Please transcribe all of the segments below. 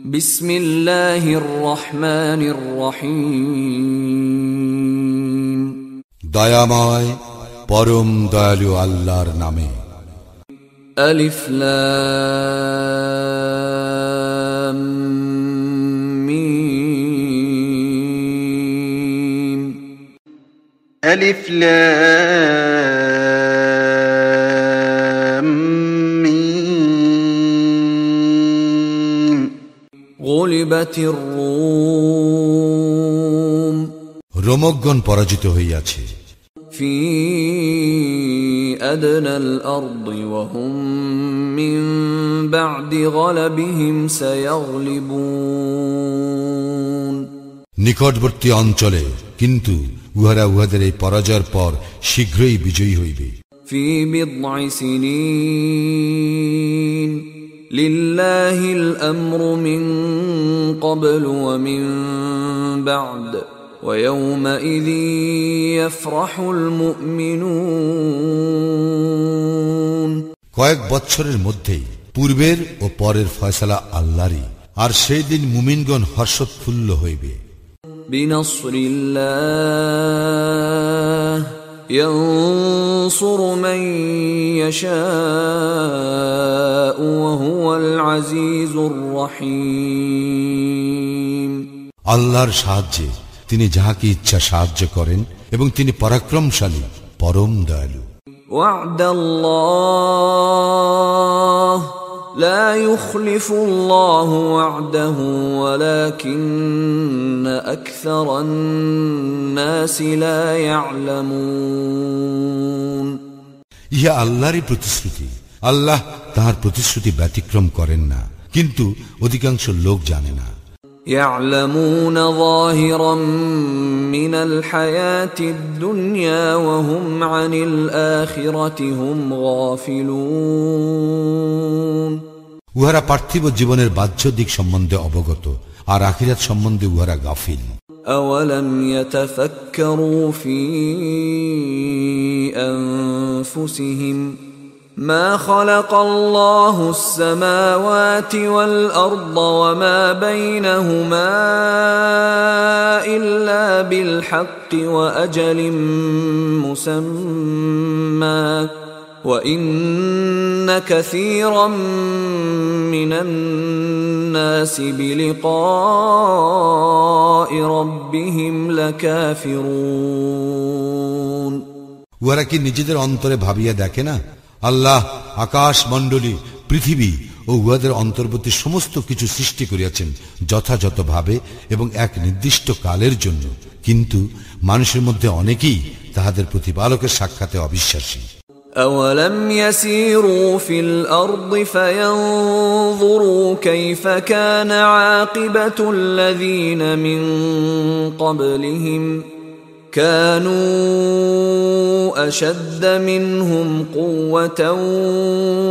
বিসমিল্লাহির রহমানির রহিম। দয়াময় পরম দয়ালু আল্লাহর নামে। আলিফ লাম মিম। আলিফ লাম মিম। গুলিবাতির রুম। রোমকগণ পরাজিত হইয়াছে। ফি আদনাল আরদি ওয়া হুম মিন বা'দি গালাবিহিম সায়াগলিবুন। নিকটবর্তী অঞ্চলে, কিন্তু উহারা উহাদের এই পরাজয়ের পর শীঘ্রই বিজয়ী হইবে। ফি বিদ'i সিনিন লিল্লাহিল আমরু মিন ক্বাবলু ওয়া মিন বা'দ ওয়া ইয়াওমাইযিন ইয়াফরাহুল মুমিনুন। কয়েক বৎসরের মধ্যেই পূর্বের ও পরের ফয়সালা আল্লাহরই, আর সেই দিন মুমিনগণ হর্ষোৎফুল্ল হইবে। বিনাসরিল্লাহ ইয়ানসুরু মান ইয়াশাউ ওয়া হুয়াল আজিজুর রহিম। আল্লাহর সাহায্যে তিনি যাহাকে ইচ্ছা সাহায্য করেন, এবং তিনি পরাক্রমশালী, পরম দয়ালু। ওয়া'দাল্লাহ লা ইউখলিফুল্লাহু ওয়া'দাহু ওয়ালাকিন্না আকসারান নাসি লা ইয়া'লামুন। ইহা আল্লাহরই প্রতিশ্রুতি। আল্লাহ তাহার প্রতিশ্রুতি ব্যতিক্রম করেন না, কিন্তু অধিকাংশ লোক জানে না। يعلمون ظاهرا من الحياة الدنيا وهم عن الآخرة هم غافلون। উহারা পার্থিব জীবনের বাহ্য দিক সম্বন্ধে অবগত, আর আখিরাত সম্বন্ধে উহারা গাফিল। أولم يتفكروا في أنفسهم ما خلق الله السماوات والأرض وما بينهما إلا بالحق وأجل مسمى وإن كثيرا من الناس بلقاء ربهم لكافرون। উহারা কি নিজেদের অন্তরে ভাবিয়া দেখে না, আল্লাহ আকাশ মণ্ডলী, পৃথিবী ও উহাদের অন্তর্বর্তী সমস্ত কিছু সৃষ্টি করিয়াছেন যথাযথভাবে এবং এক নির্দিষ্ট কালের জন্য, কিন্তু মানুষের মধ্যে অনেকেই তাহাদের প্রতিপালকের সাক্ষাতে অবিশ্বাসী। أولم يسيروا في الأرض فينظروا كيف كان عاقبة الذين من قبلهم كانوا أشد منهم قوة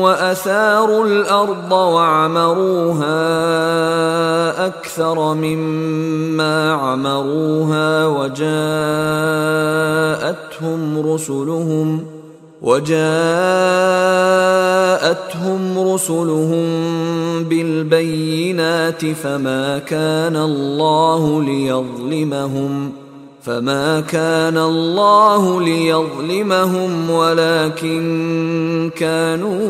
وأثاروا الأرض وعمروها أكثر مما عمروها وجاءتهم رسلهم بالبينات فما كان الله ليظلمهم ولكن كانوا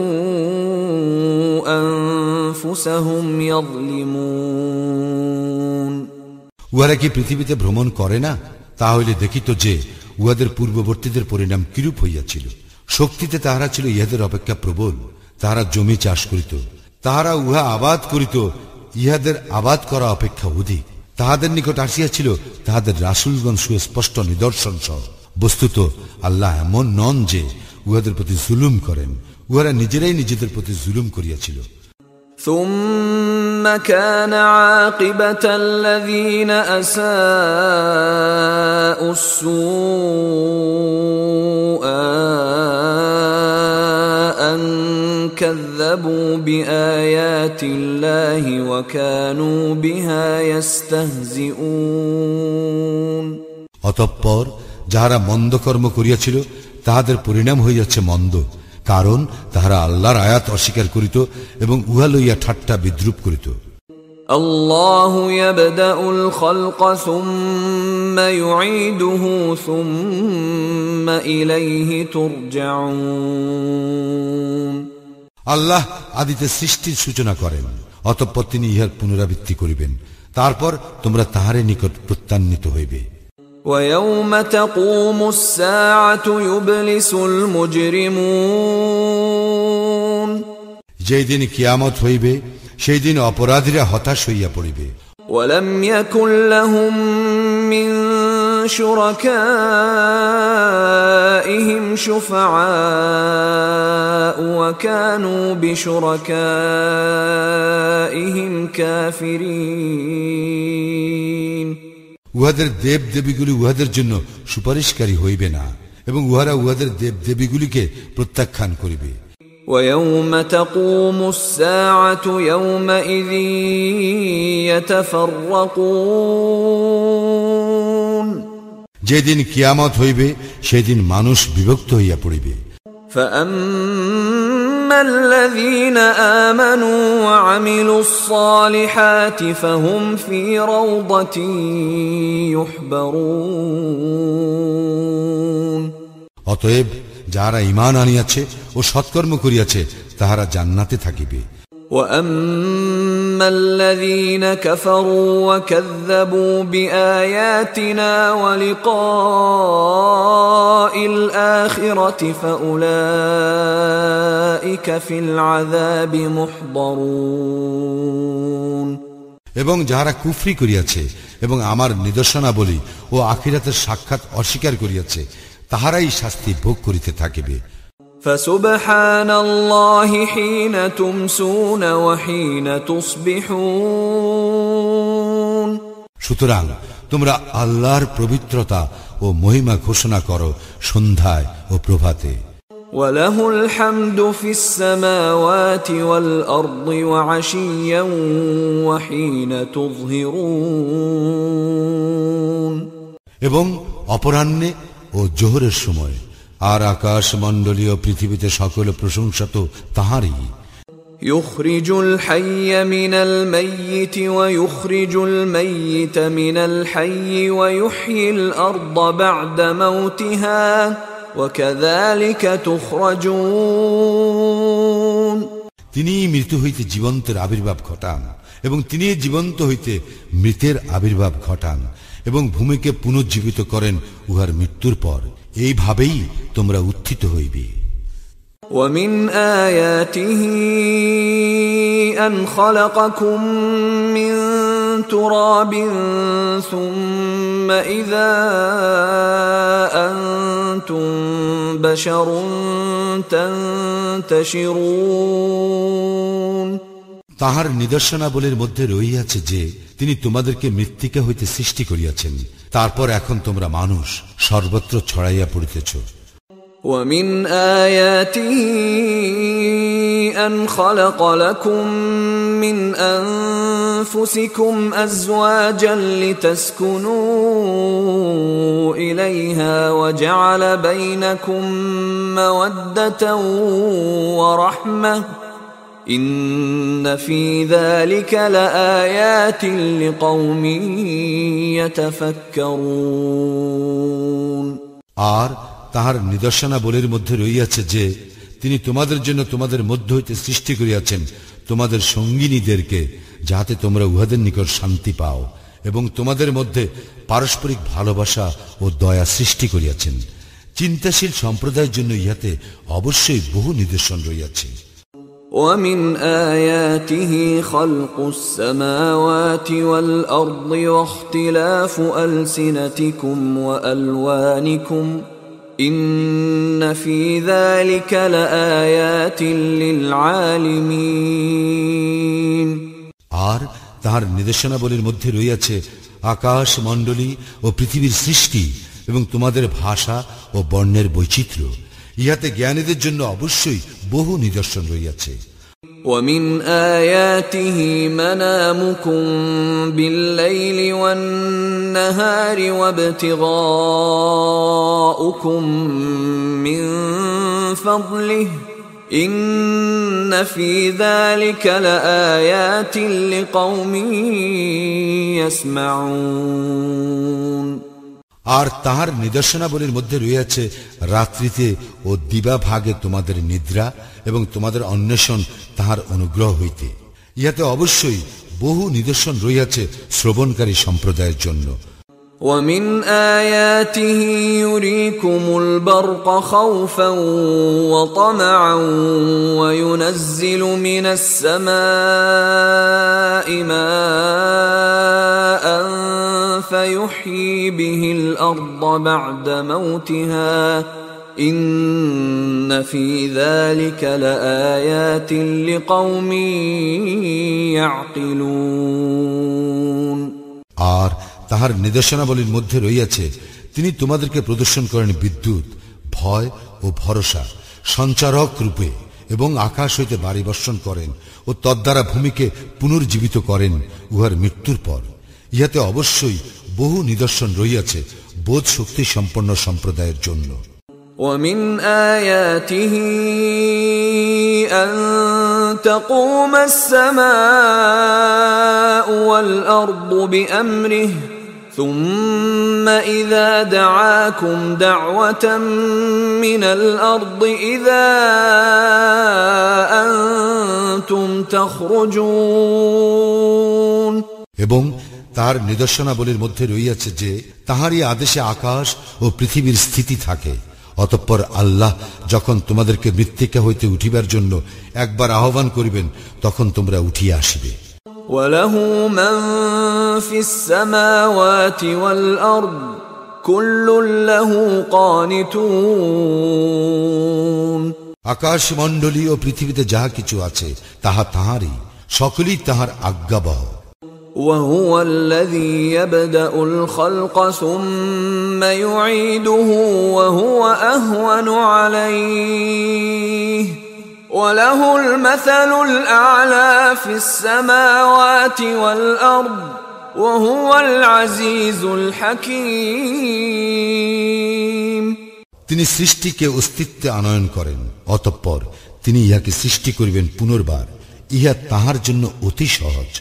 أنفسهم يظلمون। উহারা কি পৃথিবীতে ভ্রমণ করে না? তাহলে দেখিত যে উহাদের পূর্ববর্তীদের পরিণাম কিরূপ হইয়াছিল। শক্তিতে তাহারা ছিল ইহাদের অপেক্ষা প্রবল। তাহারা জমি চাষ করিত, তাহারা উহা আবাদ করিত ইহাদের আবাদ করা অপেক্ষা অধিক। তাহাদের নিকট আসিয়াছিল তাহাদের রাসূলগণ সুস্পষ্ট নিদর্শন সহ। বস্তুত আল্লাহ এমন নন যে উহাদের প্রতি জুলুম করেন, উহারা নিজেরাই নিজেদের প্রতি জুলুম করিয়াছিল। ثم كان عاقبة الذين أساءوا السوء أن كذبوا بآيات الله وكانوا بها يستهزئون। অতঃপর যাহারা মন্দ কর্ম করিয়াছিল তাহাদের পরিণাম হইয়াছে মন্দ, কারণ তাহারা আল্লাহর আয়াত অস্বীকার করিত এবং উহা লইয়া ঠাট্টা বিদ্রুপ করিত। الله يبدأ الخلق ثم يعيده ثم إليه ترجعون আল্লাহ আদিতে সৃষ্টির সূচনা করেন, অতঃপর তিনি ইহার পুনরাবৃত্তি করিবেন, তারপর তোমরা তাহারে নিকট প্রত্যান্বিত হইবে। ويوم تقوم الساعة يبلس المجرمون যেই দিন কিয়ামত হইবে সেই দিন অপরাধীরা হতাশ হইয়া পড়িবে। ولم يكن لهم من شركائهم شفعاء وكانوا بشركائهم كافرين উহাদের দেব দেবীগুলি উহাদের জন্য সুপারিশকারী হইবে না এবং উহারা উহাদের দেব দেবীগুলিকে প্রত্যাখ্যান করিবে। ويوم تقوم الساعة يومئذ يتفرقون যেদিন কিয়ামত হইবে সেদিন মানুষ বিভক্ত হইয়া পড়িবে। فأما الذين آمنوا وعملوا الصالحات فهم في روضة يحبرون অতএব যারা ঈমান আনিয়াছে ও সৎকর্ম করিয়াছে তাহারা জান্নাতে থাকিবে। وأما الذين كفروا وكذبوا بآياتنا ولقاء الآخرة فأولئك في العذاب محضرون এবং যাহারা কুফরি করিয়াছে এবং আমার নিদর্শনাবলী ও আখিরাতের সাক্ষাৎ অস্বীকার করিয়াছে তাহারাই শাস্তি ভোগ করিতে থাকিবে। فسبحان الله حين تمسون وحين تصبحون সুতরাং তোমরা আল্লাহর পবিত্রতা ও মহিমা ঘোষণা করো সন্ধ্যায় ও প্রভাতে। وله الحمد في السماوات والأرض وعشيا وحين تظهرون এবং অপরাহ্নে ও জোহরের সময় আর আকাশ মণ্ডলীয় পৃথিবীতে সকল প্রশংসা তো তাহারই। يخرج الحي من الميت ويخرج الميت من الحي ويحيي الأرض بعد موتها وكذلك تخرجون তিনি মৃত্যু হইতে জীবন্তের আবির্ভাব ঘটান এবং তিনি জীবন্ত হইতে মৃতের আবির্ভাব ঘটান এবং ভূমিকে পুনর্জীবিত করেন উহার মৃত্যুর পর। এইভাবেই তোমরা উত্থিত হইবে। ومن آياته أن خلقكم من تراب ثم إذا أنتم بشر تنتشرون তাহার নিদর্শনাবলীর মধ্যে রহিয়াছে যে তিনি তোমাদেরকে মৃত্তিকা হইতে সৃষ্টি করিয়াছেন, তারপর এখন তোমরা মানুষ সর্বত্র ছড়াইয়া পড়িতেছ। ومن آياته أن خلق لكم من أنفسكم أزواجا لتسكنوا إليها وجعل بينكم مودة ورحمة إن في ذلك لآيات لقوم يتفكرون আর তাহার নিদর্শনাবলীর মধ্যে রহিয়াছে যে তিনি তোমাদের জন্য তোমাদের মধ্য হইতে সৃষ্টি করিয়াছেন তোমাদের সঙ্গিনীদেরকে, যাহাতে তোমরা উহাদের নিকট শান্তি পাও, এবং তোমাদের মধ্যে পারস্পরিক ভালোবাসা ও দয়া সৃষ্টি করিয়াছেন। চিন্তাশীল সম্প্রদায়ের জন্য ইহাতে অবশ্যই বহু নিদর্শন রহিয়াছে। ومن آياته خلق السماوات والأرض واختلاف ألسنتكم وألوانكم إن في ذلك لآيات للعالمين আর তাহার নিদর্শনাবলীর মধ্যে রহিয়াছে আকাশ মণ্ডলী ও পৃথিবীর সৃষ্টি এবং তোমাদের ভাষা ও বর্ণের বৈচিত্র্য। ইহাতে জ্ঞানীদের জন্য অবশ্যই বহু নিদর্শন রহিয়াছে। ومن آياته منامكم بالليل والنهار وابتغاؤكم من فضله ইন্ন ফী যালিকা লাআয়াতিন লিকাওমিন ইয়াসমাউন। আর তাহার নিদর্শনাবলীর মধ্যে রয়েছে রাত্রিতে ও দিবা ভাগে তোমাদের নিদ্রা এবং তোমাদের অন্বেষণ তাহার অনুগ্রহ হইতে। ইহাতে অবশ্যই বহু নিদর্শন রইয়াছে শ্রবণকারী সম্প্রদায়ের জন্য। ومن آياته يريكم البرق خوفا وطمعا وينزل من السماء ماء فيحيي به الأرض بعد موتها إن في ذلك لآيات لقوم يعقلون। আর তাহার নিদর্শনাবলীর মধ্যে রইয়াছে তিনি তোমাদেরকে প্রদর্শন করেন বিদ্যুৎ, ভয় ও ভরসা সঞ্চারক রূপে, এবং আকাশ হইতে বাড়ি বর্ষণ করেন ও তদ্বারা ভূমিকে পুনর্জীবিত করেন উহার মৃত্যুর পর। ইহাতে অবশ্যই বহু নিদর্শন রইয়াছে বোধ শক্তি সম্পন্ন সম্প্রদায়ের জন্য। ومن آياته أن تقوم السماء والأرض بأمره ثم إذا دعاكم دعوة من الأرض إذا أنتم تخرجون। এবং তাহার নিদর্শনাবলীর মধ্যে রইয়াছে যে তাহারই আদেশে আকাশ ও পৃথিবীর স্থিতি থাকে। অতঃপর আল্লাহ যখন তোমাদেরকে মৃত্তিকা হইতে উঠিবার জন্য একবার আহ্বান করিবেন তখন তোমরা উঠিয়া আসিবে। وَلَهُ مَنْ فِي السَّمَاوَاتِ وَالْأَرْضِ كُلٌّ لَهُ قَانِتُونَ। আকাশ মণ্ডলী ও পৃথিবীতে যাহা কিছু আছে তাহা তাহারই, সকলেই তাহার আজ্ঞাবহ। وهو الذي يبدأ الخلق ثم يعيده وهو أهون عليه وله المثل الأعلى في السماوات والأرض وهو العزيز الحكيم। তিনি সৃষ্টিকে অস্তিত্বে আনয়ন করেন, অতঃপর তিনি ইহাকে সৃষ্টি করিবেন পুনর্বার। ইহা তাহার জন্য অতি সহজ।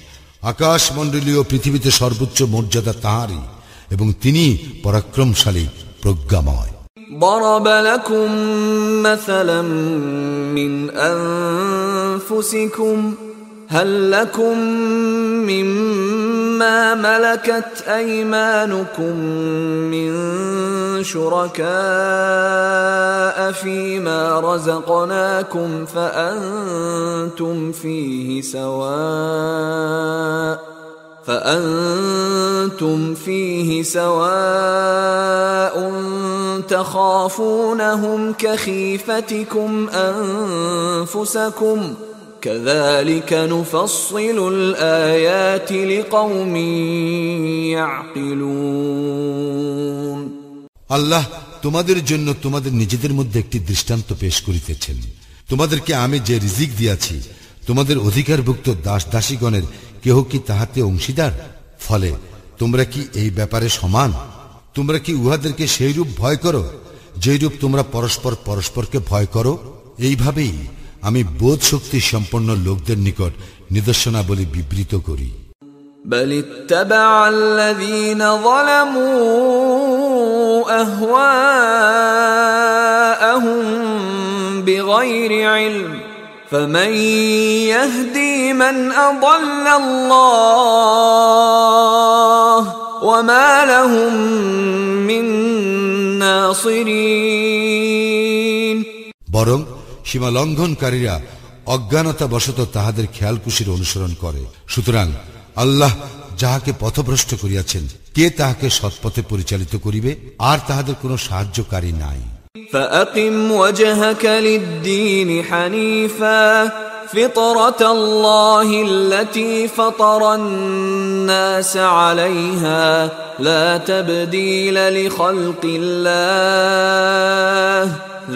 আকাশ মণ্ডলী ও পৃথিবীতে সর্বোচ্চ মর্যাদা তাহারই, এবং তিনি পরাক্রমশালী প্রজ্ঞাময়। ضرب لكم مثلا من أنفسكم هل لكم مما ملكت أيمانكم من شركاء فيما رزقناكم فأنتم فيه سواء تخافونهم كخيفتكم أنفسكم كذلك نفصل الآيات لقوم يعقلون। আল্লাহ তোমাদের জন্য তোমাদের নিজেদের মধ্যে একটি দৃষ্টান্ত পেশ করিতেছেন। তোমাদেরকে আমি যে রিজিক দিয়াছি, তোমাদের অধিকারভুক্ত দাস দাসীগণের কেহ কি তাহাতে অংশীদার? ফলে তোমরা কি এই ব্যাপারে সমান? তোমরা কি উহাদেরকে সেইরূপ ভয় করো যেইরূপ তোমরা পরস্পর পরস্পরকে ভয় করো? এইভাবেই আমি বোধ শক্তি সম্পন্ন লোকদের নিকট নিদর্শনাবলী বিবৃত করি। بل اتبع الذين ظلموا أهواءهم بغير علم فمن يهدي من أضل الله وما لهم من ناصرين। বরং সীমা লঙ্ঘনকারীরা অজ্ঞানতাবশত তাহাদের খেয়ালকুশির অনুসরণ করে। সুতরাং আল্লাহ যাহাকে পথভ্রষ্ট করিয়াছেন, কে তাহাকে সৎপথে পরিচালিত করিবে? আর তাহাদের কোনো সাহায্যকারী নাই। فأقم وجهك للدين حنيفا فطرة الله التي فطر الناس عليها لا تبديل لخلق الله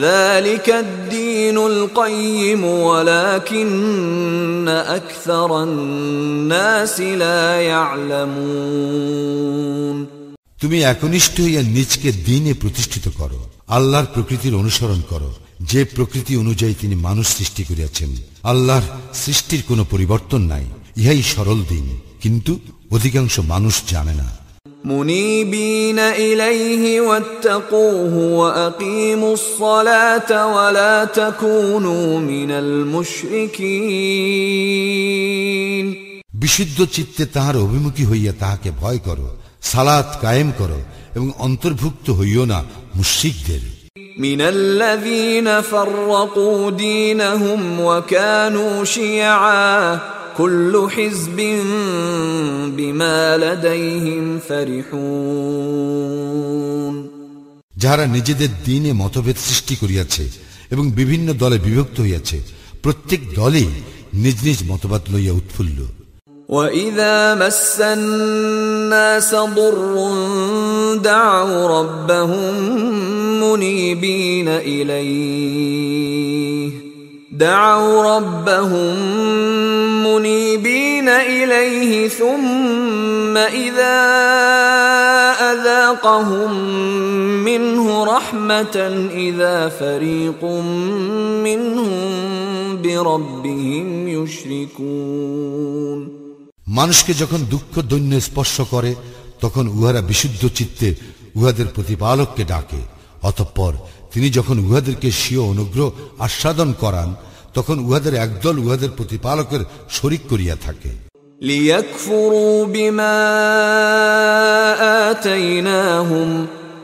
ذلك الدين القيم ولكن أكثر الناس لا يعلمون। তুমি একনিষ্ঠ হইয়া নিজকে দ্বীনে প্রতিষ্ঠিত করো, আল্লাহর প্রকৃতির অনুসরণ করো, যে প্রকৃতি অনুযায়ী তিনি মানুষ সৃষ্টি করিয়াছেন। আল্লাহর সৃষ্টির কোনো পরিবর্তন নাই, ইহাই সরল দিন, কিন্তু অধিকাংশ মানুষ জানে না। منيبين إليه واتقوه وأقيموا الصلاة ولا تكونوا من المشركين বিশুদ্ধ চিত্তে তাহার অভিমুখী হইয়া তাহাকে ভয় করো, সালাত কায়েম করো এবং অন্তর্ভুক্ত হইও না মুশরিকদের। من الذين فرقوا دينهم وكانوا شيعا كل حزب بما لديهم فرحون যাহারা নিজেদের দ্বীনে মতভেদ সৃষ্টি করিয়াছে এবং বিভিন্ন দলে বিভক্ত হইয়াছে, প্রত্যেক দলই নিজ নিজ মতবাদ লইয়া উৎফুল্ল। وَإِذَا مَسَّ النَّاسَ ضُرٌّ دَعَوْا رَبَّهُم مُنِيبِينَ إِلَيْهِ ثُمَّ إِذَا أَذَاقَهُم مِّنْهُ رَحْمَةً إِذَا فَرِيقٌ مِّنْهُم بِرَبِّهِمْ يُشْرِكُونَ মানুষকে যখন দুঃখ দৈন্য স্পর্শ করে, তখন উহারা বিশুদ্ধ চিত্তে উহাদের প্রতিপালককে ডাকে। অতঃপর তিনি যখন উহাদেরকে স্বীয় অনুগ্রহ আস্বাদন করান, তখন উহাদের একদল উহাদের প্রতিপালকের শরীক করিয়া থাকে। লিয়াকফুরু বিমা আতাইনাহুম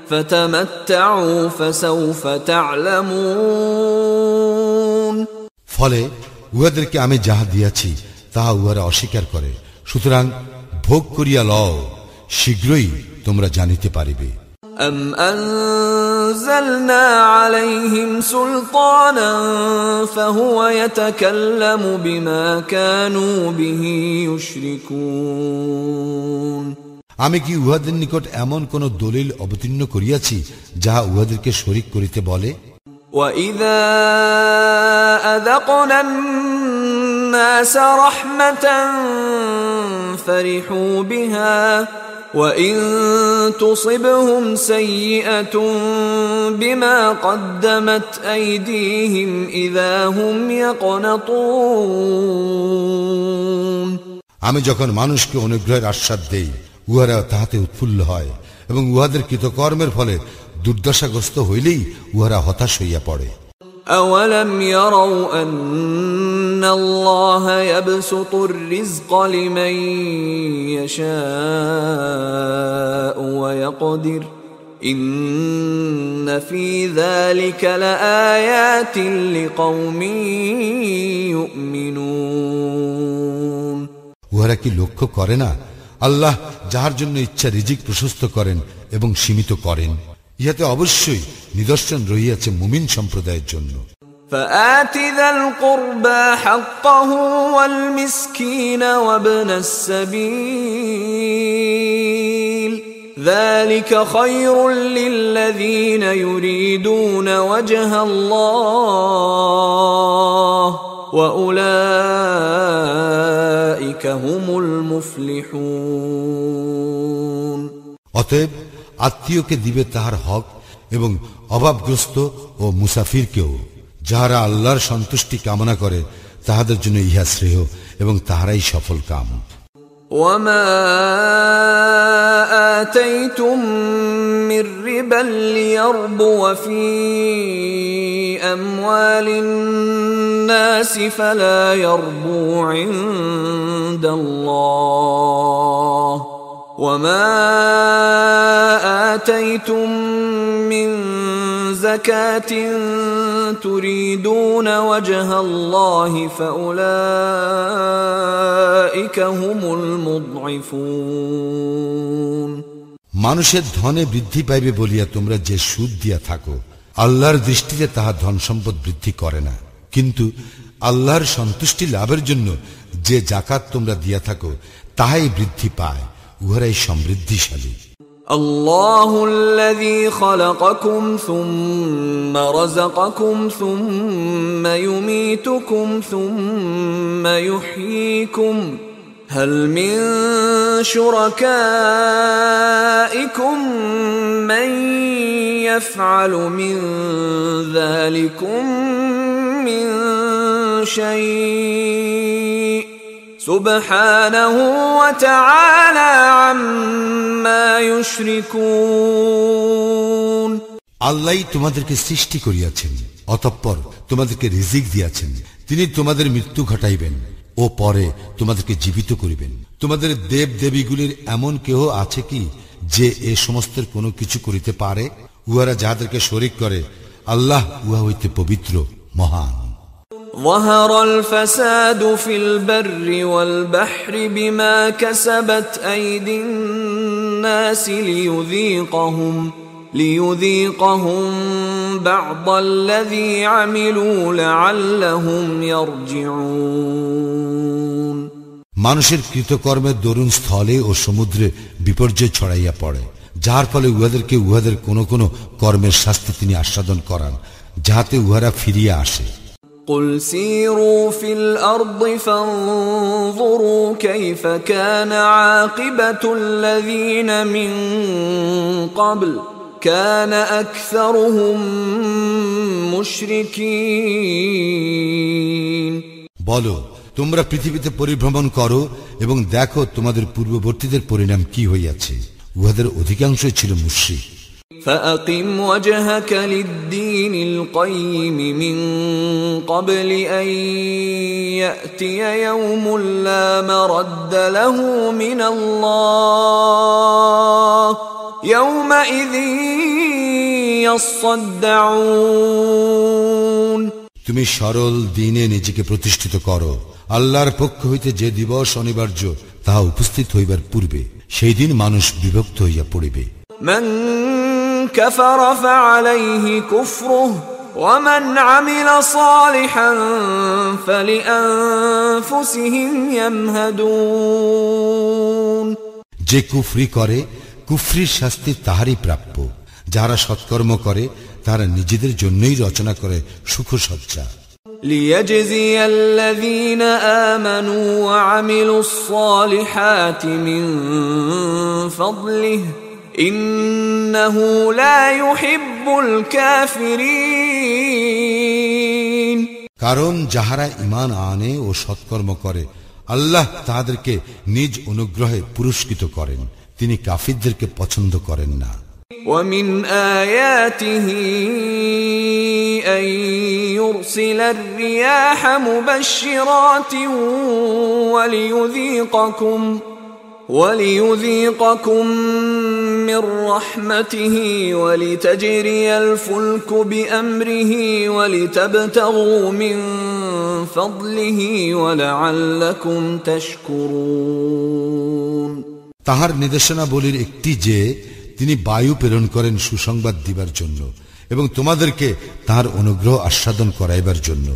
ফাতামাত্তাউ ফাসাউফা তা'লামুন। ফলে উহাদেরকে আমি যাহা দিয়াছি তাহা উহারা অস্বীকার করে, সুতরাং ভোগ করিয়া লও, শীঘ্রই তোমরা জানিতে পারিবে। أم أنزلنا عليهم سلطانا فهو يتكلم بما كانوا به يشركون আমি কি উহাদের নিকট এমন কোন দলিল অবতীর্ণ করিয়াছি যাহা উহাদেরকে শরীক করিতে বলে? وَإِذَا أَذَقْنَا النَّاسَ رَحْمَةً فَرِحُوا بِهَا وَإِن تُصِبْهُمْ سَيِّئَةٌ بِمَا قَدَّمَتْ أَيْدِيهِمْ إِذَا هُمْ يَقْنَطُونَ আমি যখন মানুষকে অনুগ্রহের আশ্বাদ দেই, উহারা তাহাতে উৎফুল্ল হয় এবং উহাদের কৃতকর্মের ফলে দুর্দশাগ্রস্ত হইলেই উহারা হতাশ হইয়া পড়ে। أَوَلَمْ يَرَوْا أَنَّ اللَّهَ يَبْسُطُ الرِّزْقَ لِمَن يَشَاءُ وَيَقْدِرُ إِنَّ فِي ذَلِكَ لَآيَاتٍ لِقَوْمٍ يُؤْمِنُونَ উহারা কি লক্ষ্য করে না, আল্লাহ যাহার জন্য ইচ্ছা রিজিক প্রশস্ত করেন এবং সীমিত করেন, ইহাতে অবশ্যই নিদর্শন রহিয়াছে মুমিন সম্প্রদায়ের জন্য। فآت ذا القربى حقه والمسكين وابن السبيل ذلك خير للذين يريدون وجه الله وأولئك هم المفلحون অতএব আত্মীয়কে দিবে তাহার হক এবং অভাবগ্রস্ত ও মুসাফিরকেও। যাহারা আল্লাহর সন্তুষ্টি কামনা করে তাহাদের জন্য ইহা শ্রেয় এবং তাহারাই সফল কাম। وما آتيتم من ربا ليربو في أموال الناس فلا يربو عند الله وما آتيتم من زكاة تريدون وجه الله فأولئك هم المضعفون মানুষের ধনে বৃদ্ধি পাইবে বলিয়া তোমরা যে সুদ দিয়া থাকো, আল্লাহর দৃষ্টিতে তাহা ধন সম্পদ বৃদ্ধি করে না, কিন্তু আল্লাহর সন্তুষ্টি লাভের জন্য যে জাকাত তোমরা দিয়া থাকো তাহাই বৃদ্ধি পায়, উহারাই সমৃদ্ধিশালী। الله الذي خلقكم ثم رزقكم ثم يميتكم ثم يحييكم هل من شركائكم من يفعل من ذلكم من شيء سبحانه وتعالى عما يشركون আল্লাহ তোমাদেরকে সৃষ্টি করিয়াছেন, অতঃপর তোমাদেরকে রিজিক দিয়াছেন। তিনি তোমাদের মৃত্যু ঘটাইবেন ও পরে তোমাদেরকে জীবিত করিবেন। তোমাদের দেব দেবীগুলির এমন কেহ আছে কি যে এ সমস্তের কোনো কিছু করিতে পারে? উহারা যাহাদেরকে শরীক করে, আল্লাহ উহা হইতে পবিত্র, মহান। ظهر الفساد في البر والبحر بما كسبت أيدي الناس ليذيقهم بعض الذي عملوا لعلهم يرجعون মানুষের কৃতকর্মের দরুন স্থলে ও সমুদ্রে বিপর্যয় ছড়াইয়া পড়ে, যার ফলে উহাদেরকে উহাদের কোন কোন কর্মের শাস্তি তিনি আস্বাদন করান, যাহাতে উহারা ফিরিয়া আসে। قل سيروا في الأرض فانظروا كيف كان عاقبة الذين من قبل كان أكثرهم مشركين বলো, তোমরা পৃথিবীতে পরিভ্রমণ করো এবং দেখো তোমাদের পূর্ববর্তীদের পরিণাম কি হইয়াছে, উহাদের অধিকাংশই ছিল মুশরিক। فأقم وجهك للدين القيم من قبل أن يأتي يوم لا مرد له من الله يومئذ يصدعون তুমি সরল দ্বীনে নিজেকে প্রতিষ্ঠিত করো, আল্লাহর পক্ষ হইতে যে দিবস অনিবার্য তাহা উপস্থিত হইবার পূর্বে সেই দিন মানুষ বিভক্ত হইয়া পড়িবে। من كفر فعليه كفره ومن عمل صالحا فلأنفسهم يمهدون যে কুফরি করে, কুফরির শাস্তি তাহারই প্রাপ্য। যারা সৎকর্ম করে তারা নিজেদের জন্যই রচনা করে সুখসজ্জা। ليجزي الذين آمنوا وعملوا الصالحات من فضله إنه لا يحب الكافرين কারণ যাহারা ঈমান আনে ও সৎকর্ম করে, আল্লাহ তাহাদেরকে নিজ অনুগ্রহে পুরস্কৃত করেন, তিনি কাফিরদেরকে পছন্দ করেন না। ومن آياته أن يرسل الرياح مبشرات وليذيقكم من رحمته ولتجري الفلك بأمره ولتبتغوا من فضله ولعلكم تشكرون তাহার নির্দেশনাবলীর একটি যে তিনি বায়ু প্রেরণ করেন সুসংবাদ দিবার জন্য এবং তোমাদেরকে তাহার অনুগ্রহ আস্বাদন করাইবার জন্য,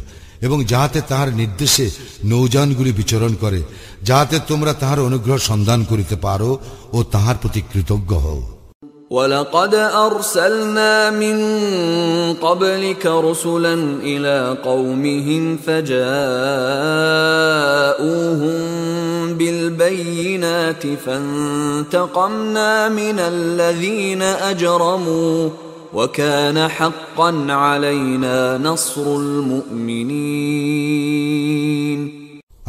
এবং যাহাতে তাহার নির্দেশে নৌযানগুলি বিচরণ করে, যাহাতে তোমরা তাহার অনুগ্রহ সন্ধান করিতে পারো ও তাহার প্রতি কৃতজ্ঞ হও। وَلَقَدْ أَرْسَلْنَا مِن قَبْلِكَ رُسُلًا إِلَى قَوْمِهِمْ فَجَاءُوهُم بِالْبَيِّنَاتِ فَانْتَقَمْنَا مِنَ الَّذِينَ أَجْرَمُوا وَكَانَ حَقًّا عَلَيْنَا نَصْرُ الْمُؤْمِنِينَ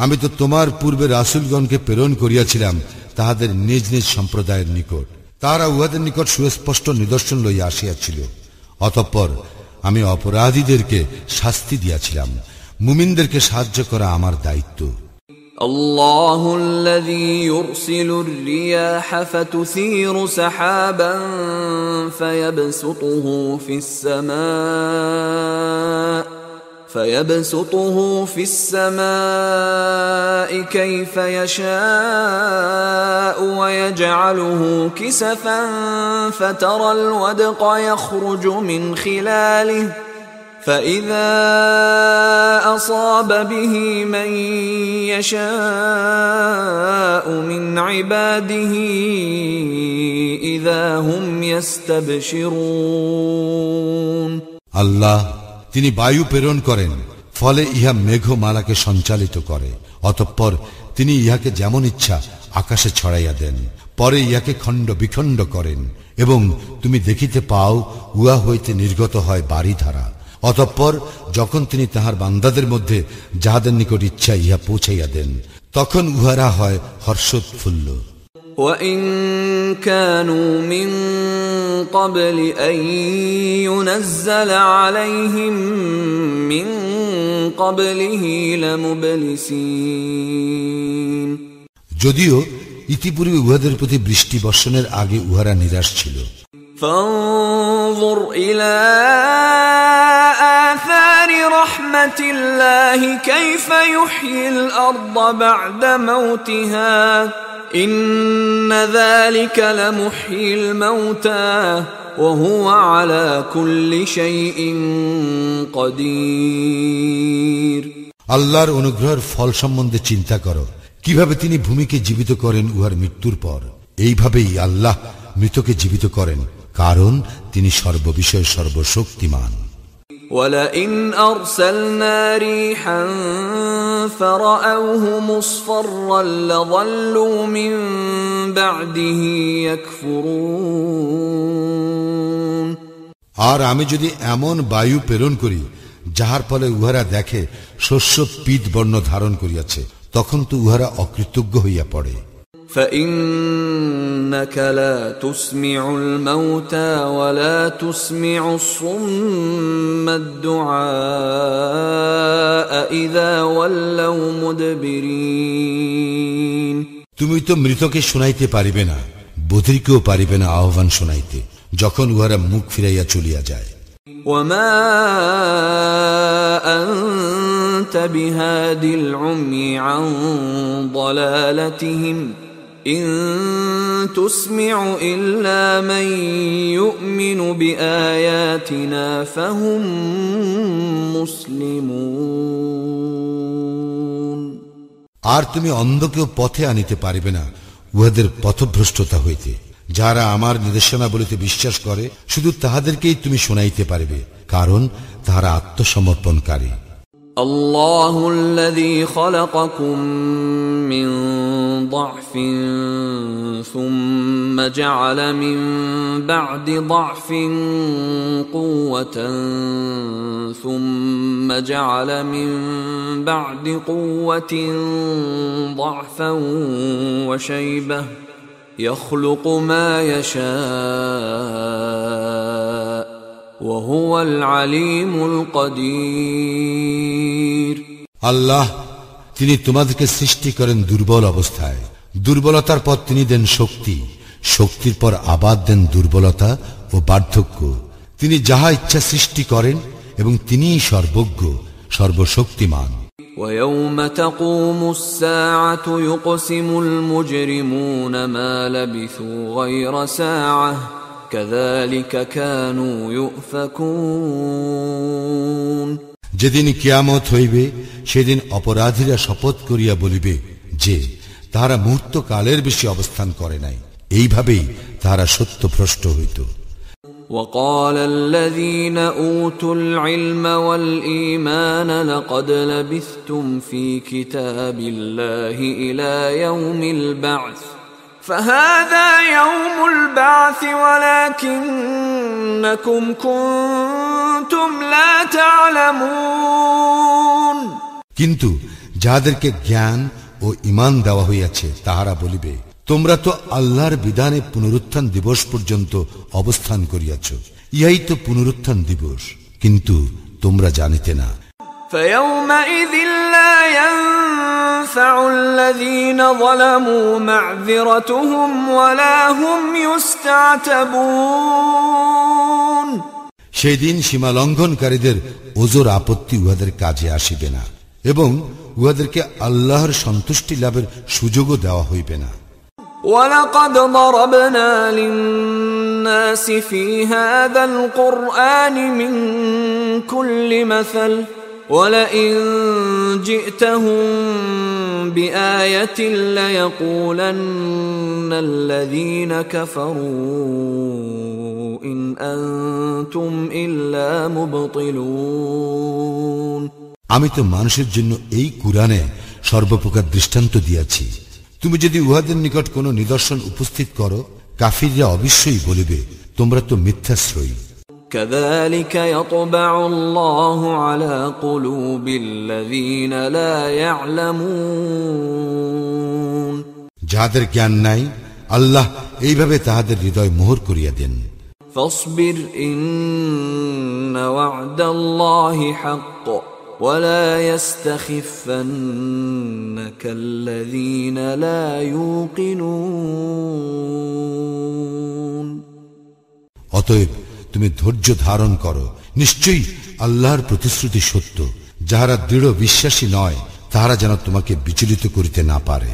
আমি তো তোমার পূর্বে রাসূলগণকে প্রেরণ করিয়াছিলাম তাহাদের নিজ নিজ সম্প্রদায়ের নিকট, তারা উহাদের নিকট সুস্পষ্ট নিদর্শন লইয়া আসিয়াছিল। অতঃপর আমি অপরাধীদেরকে শাস্তি দিয়াছিলাম। মুমিনদেরকে সাহায্য করা আমার দায়িত্ব। الله الذي يرسل الرياح فتثير سحابا فيبسطه في السماء كيف يشاء ويجعله كسفا فترى الودق يخرج من خلاله فإذا أصاب به من يشاء من عباده إذا هم يستبشرون আল্লাহ তিনি বায়ু প্রেরণ করেন, ফলে ইহা মেঘমালাকে সঞ্চালিত করে, অতঃপর তিনি ইহাকে যেমন ইচ্ছা আকাশে ছড়াইয়া দেন, পরে ইহাকে খণ্ড বিখণ্ড করেন, এবং তুমি দেখিতে পাও উহা হইতে নির্গত হয় বারিধারা। অতঃপর যখন তিনি তাহার বান্দাদের মধ্যে যাহাদের নিকট ইচ্ছা ইহা পৌঁছাইয়া দেন, তখন উহারা হয় হর্ষোৎফুল্ল। وَإِن كَانُوا مِن قَبْلِ أَن يُنَزَّلَ عَلَيْهِم مِّن قَبْلِهِ لَمُبْلِسِينَ। যদিও ইতিপূর্বে উহাদের প্রতি বৃষ্টি বর্ষণের আগে উহারা নিরাশ ছিল। فانظر إلى آثار رحمة الله كيف يحيي الأرض بعد موتها إن ذلك لمحيي الموتى وهو على كل شيء قدير। আল্লাহর অনুগ্রহের ফল সম্বন্ধে চিন্তা করো, কিভাবে তিনি ভূমিকে জীবিত করেন উহার মৃত্যুর পর। এইভাবেই আল্লাহ মৃতকে জীবিত করেন, কারণ তিনি সর্ববিষয়ে সর্বশক্তিমান। وَلَئِنْ أَرْسَلْنَا رِيحًا فَرَأَوْهُ مُصْفَرًّا لَظَلُّوا مِنْ بَعْدِهِ يَكْفُرُونَ। আর আমি যদি এমন বায়ু প্রেরণ করি যাহার ফলে উহারা দেখে শস্য পীত বর্ণ ধারণ করিয়াছে, তখন তো উহারা অকৃতজ্ঞ হইয়া পড়ে। فإنك لا تسمع الموتى ولا تسمع الصم الدعاء إذا ولوا مدبرين। তুমি তো মৃতকে শুনাইতে পারিবে না, বধিরকেও পারিবে না আহ্বান শুনাইতে, যখন উহারা মুখ ফিরাইয়া চলিয়া যায়। وما أنت بهاد العمي عن ضلالتهم إن تسمع إلا من يؤمن بآياتنا فهم مسلمون। আর তুমি অন্ধকেও পথে আনিতে পারিবে না উহাদের পথভ্রষ্টতা হইতে। যারা আমার নির্দেশনা বলিতে বিশ্বাস করে, শুধু তাহাদেরকেই তুমি শুনাইতে পারিবে, কারণ তাহারা আত্মসমর্পণকারী। الله الذي خلقكم من ضعف ثم جعل من بعد ضعف قوة ثم جعل من بعد قوة ضعفا وشيبة يخلق ما يشاء وهو العليم القدير। আল্লাহ তিনি তোমাদেরকে সৃষ্টি করেন দুর্বল অবস্থায়, দুর্বলতার পর তিনি দেন শক্তি, শক্তির পর আবার দেন দুর্বলতা ও বার্ধক্য। তিনি যাহা ইচ্ছা সৃষ্টি করেন এবং তিনিই সর্বজ্ঞ, সর্বশক্তিমান। ويوم تقوم الساعة يقسم المجرمون ما لبثوا غير ساعة كذلك كانوا يؤفكون। যেদিন কিয়ামত হইবে, সেদিন অপরাধীরা শপথ করিয়া বলিবে যে তাহারা মুহূর্ত কালের বেশি অবস্থান করে নাই, এইভাবেই তাহারা সত্যভ্রষ্ট হইত। وقال الذين أوتوا العلم والإيمان لقد لبثتم في كتاب الله إلى يوم البعث فهذا يوم البعث ولكنكم كنتم لا تعلمون। কিন্তু যাদেরকে জ্ঞান ও ঈমান দেওয়া হইয়াছে তাহারা বলিবে, তোমরা তো আল্লাহর বিধানে পুনরুত্থান দিবস পর্যন্ত অবস্থান করিয়াছ, ইহাই তো পুনরুত্থান দিবস, কিন্তু তোমরা জানিতে না। فيومئذ لا ينفع الذين ظلموا معذرتهم ولا هم يستعتبون। সেই দিন সীমা লঙ্ঘনকারীদের ওজর আপত্তি উহাদের কাজে আসিবে না, এবং উহাদেরকে আল্লাহর সন্তুষ্টি লাভের সুযোগও দেওয়া হইবে না। وَلَقَدْ ضَرَبْنَا لِلنَّاسِ فِي هَذَا الْقُرْآنِ مِنْ كُلِّ مَثَلٍ وَلَئِنْ جِئْتَهُمْ بِآيَةٍ لَيَقُولَنَّ الَّذِينَ كَفَرُوا إِنْ أَنْتُمْ إِلَّا مُبْطِلُونَ। আমি তো মানুষের জন্য এই কুরআনে সর্বপ্রকার দৃষ্টান্ত দিয়াছি। তুমি যদি উহাদের নিকট কোনো নিদর্শন উপস্থিত করো, কাফিররা অবশ্যই বলিবে, তোমরা তো মিথ্যাশ্রয়ী। كذلك يطبع الله على قلوب الذين لا يعلمون যাদের জ্ঞান নাই, আল্লাহ এইভাবে তাহাদের হৃদয় মোহর করিয়া দেন। فاصبر إن وعد الله حق ولا يستخفنك الذين لا يوقنون অতএব তুমি ধৈর্য ধারণ করো, নিশ্চয়ই আল্লাহর প্রতিশ্রুতি সত্য। যাহারা দৃঢ় বিশ্বাসী নয়, তাহারা যেন তোমাকে বিচলিত করিতে না পারে।